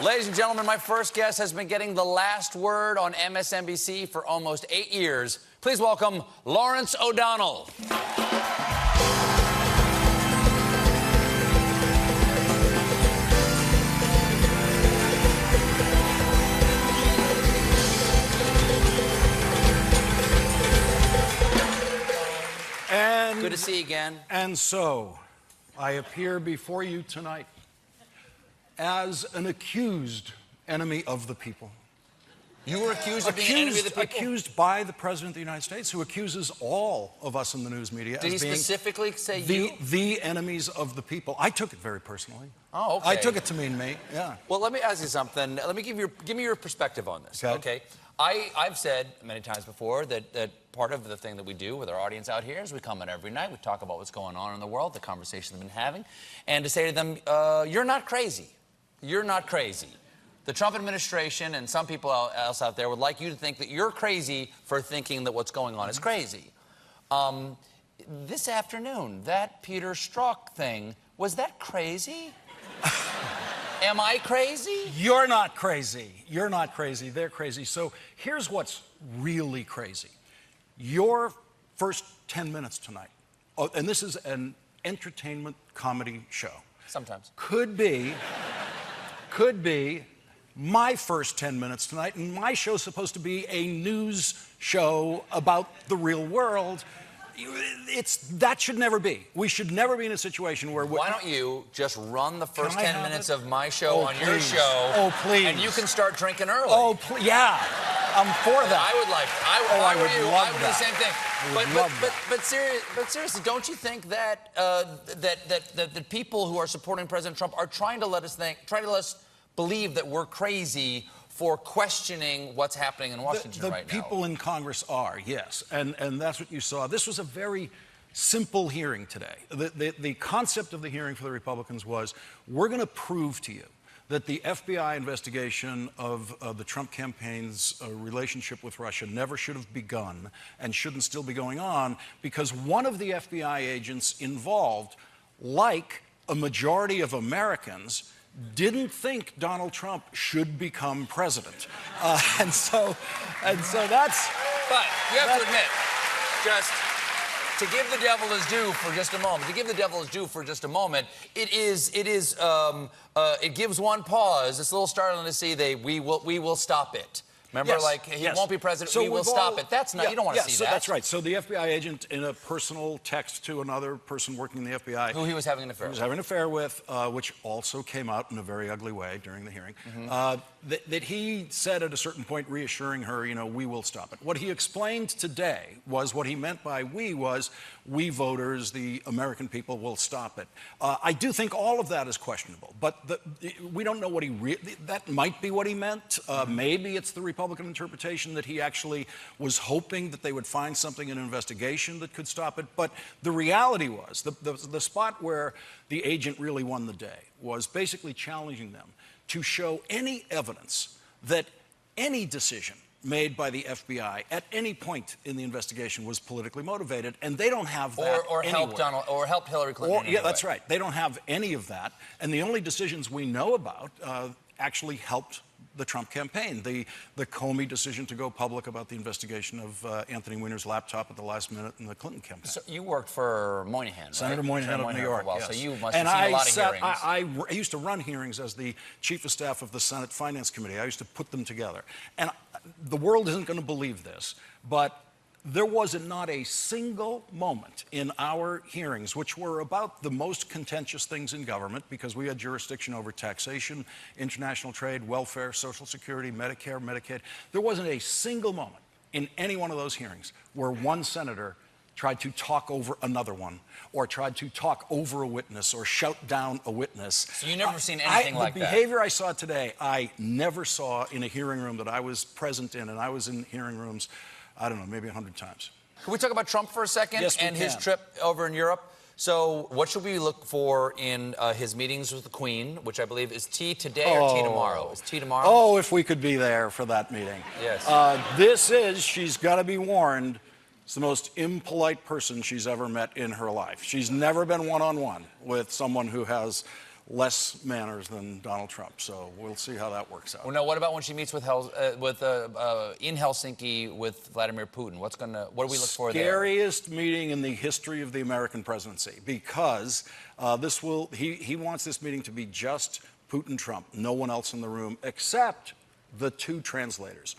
Ladies and gentlemen, my first guest has been getting the last word on MSNBC for almost 8 years. Please welcome Lawrence O'Donnell. And good to see you again. And so, I appear before you tonight as an accused enemy of the people. You were accused of being an enemy of the people? Accused by the President of the United States, who accuses all of us in the news media Did as he being specifically say you? The enemies of the people. I took it very personally. Oh, okay. I took it to mean me, yeah. Well, let me ask you something. Let me give me your perspective on this, okay? I've said many times before that part of the thing that we do with our audience out here is we come in every night, we talk about what's going on in the world, the conversations they've been having, and to say to them, you're not crazy. You're not crazy. The Trump administration and some people else out there would like you to think that you're crazy for thinking that what's going on is crazy. This afternoon, that Peter Strzok thing, was that crazy? Am I crazy? You're not crazy. You're not crazy. They're crazy. So here's what's really crazy. Your first 10 minutes tonight, and this is an entertainment comedy show. Sometimes. Could be my first 10 minutes tonight, and my show's supposed to be a news show about the real world. That should never be. We should never be in a situation where... Why don't you just run the first 10 minutes of my show on your show? Oh, please. And you can start drinking early. Oh, yeah. I'm for that. I would like... I would love I would do that. the same thing. But seriously, don't you think that the people who are supporting President Trump are trying to let us believe that we're crazy for questioning what's happening in Washington right now? The people in Congress are, yes. And that's what you saw. This was a very simple hearing today. The concept of the hearing for the Republicans was, we're going to prove to you that the FBI investigation of the Trump campaign's relationship with Russia never should have begun and shouldn't still be going on because one of the FBI agents involved, like a majority of Americans, didn't think Donald Trump should become president. And so that's... But you have to admit, just to give the devil his due for just a moment, it gives one pause. It's a little startling to see we will stop it. Remember, yes, like, he won't be president, so we will stop it. That's not, yeah, you don't want to see so that. That's right. So the FBI agent, in a personal text to another person working in the FBI... Who he was having an affair with. He was having an affair with, which also came out in a very ugly way during the hearing, that he said at a certain point, reassuring her, you know, we will stop it. What he explained today was what he meant by we voters, the American people, will stop it. I do think all of that is questionable, but we don't know what that might be what he meant. Maybe it's the Republican interpretation that he actually was hoping that they would find something in an investigation that could stop it. But the reality was, the spot where the agent really won the day was basically challenging them to show any evidence that any decision made by the FBI at any point in the investigation was politically motivated, and they don't have that or helped Hillary Clinton. Yeah, that's right. They don't have any of that, and the only decisions we know about actually helped the Trump campaign. The Comey decision to go public about the investigation of Anthony Weiner's laptop at the last minute in the Clinton campaign. So you worked for Moynihan, right? Senator Moynihan of New York, yes. So you must have seen a lot of hearings. I used to run hearings as the chief of staff of the Senate Finance Committee. I used to put them together. And the world isn't going to believe this, but there was not a single moment in our hearings, which were about the most contentious things in government, because we had jurisdiction over taxation, international trade, welfare, Social Security, Medicare, Medicaid. There wasn't a single moment in any one of those hearings where one senator tried to talk over another one, or tried to talk over a witness, or shout down a witness. So you never seen anything like that? The behavior I saw today, I never saw in a hearing room that I was present in, and I was in hearing rooms, I don't know, maybe 100 times. Can we talk about Trump for a second? Yes, we and can. His trip over in Europe? So what should we look for in his meetings with the Queen, which I believe is tea today or tea tomorrow? Is tea tomorrow? Oh, if we could be there for that meeting. Yes. She's got to be warned, it's the most impolite person she's ever met in her life. She's never been one-on-one with someone who has less manners than Donald Trump. So we'll see how that works out. Well, now, what about when she meets with in Helsinki with Vladimir Putin? What do we look for there? Scariest meeting in the history of the American presidency, because he wants this meeting to be just Putin-Trump, no one else in the room except the two translators.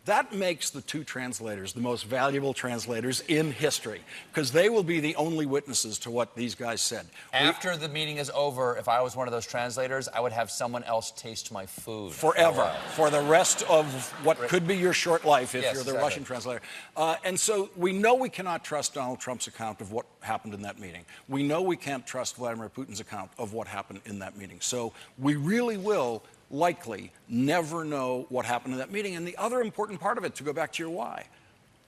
That makes the two translators the most valuable translators in history, because they will be the only witnesses to what these guys said. After the meeting is over, if I was one of those translators, I would have someone else taste my food. Forever. For the rest of what could be your short life if you're the Russian translator. And so we know we cannot trust Donald Trump's account of what happened in that meeting. We know we can't trust Vladimir Putin's account of what happened in that meeting. So we really will likely never know what happened in that meeting. And the other important part of it, to go back to your why,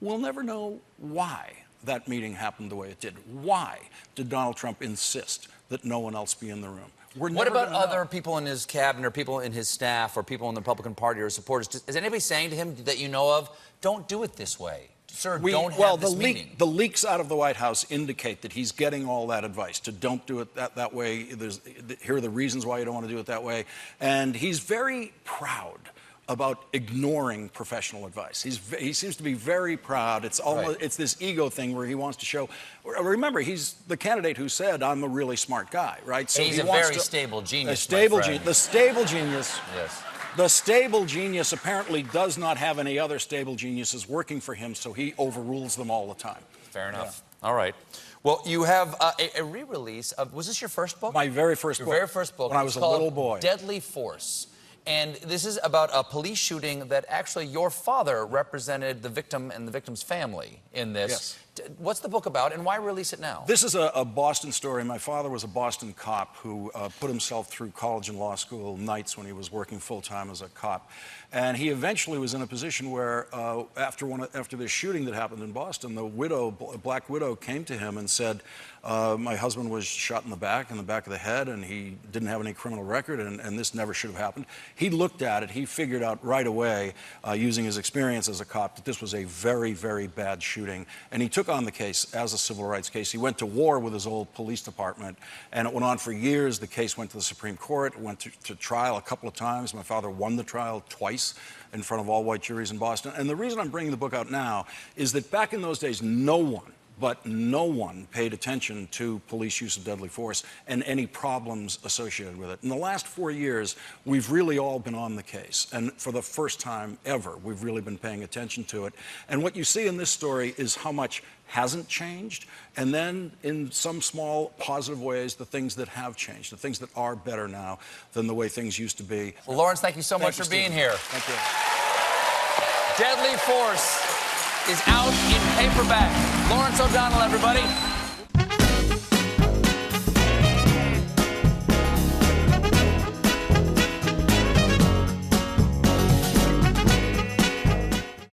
we'll never know why that meeting happened the way it did. Why did Donald Trump insist that no one else be in the room? What about other people in his cabinet or people in his staff or people in the Republican Party or supporters? Is anybody saying to him that you know of, don't do it this way? Sir, don't have this meeting. The leaks out of the White House indicate that he's getting all that advice, to don't do it that way. Here are the reasons why you don't want to do it that way. And he's very proud about ignoring professional advice. He seems to be very proud. It's almost it's this ego thing where he wants to show. Remember, he's the candidate who said, "I'm a really smart guy," right? So he's a very stable genius. The stable genius. Yes. The stable genius apparently does not have any other stable geniuses working for him, so he overrules them all the time. Fair enough. Yeah. All right. Well, you have a re-release of, was this your first book? My very first book. Your very first book. When I was a little boy. Deadly Force. And this is about a police shooting that actually your father represented the victim and the victim's family in this. Yes. What's the book about, and why release it now? This is a Boston story. My father was a Boston cop who put himself through college and law school nights when he was working full-time as a cop. And he eventually was in a position where, after this shooting that happened in Boston, the widow, black widow, came to him and said, my husband was shot in the back of the head, and he didn't have any criminal record, and this never should have happened. He looked at it. He figured out right away, using his experience as a cop, that this was a very, very bad shooting. And he took on the case as a civil rights case. He went to war with his old police department, and it went on for years. The case went to the Supreme Court. It went to trial a couple of times. My father won the trial twice in front of all white juries in Boston. And the reason I'm bringing the book out now is that back in those days, no one paid attention to police use of deadly force and any problems associated with it. In the last 4 years, we've really all been on the case. And for the first time ever, we've really been paying attention to it. And what you see in this story is how much hasn't changed, and then in some small positive ways, the things that have changed, the things that are better now than the way things used to be. Well, Lawrence, thank you so much for being here. Thank you. Deadly Force is out in paperback. Lawrence O'Donnell, everybody.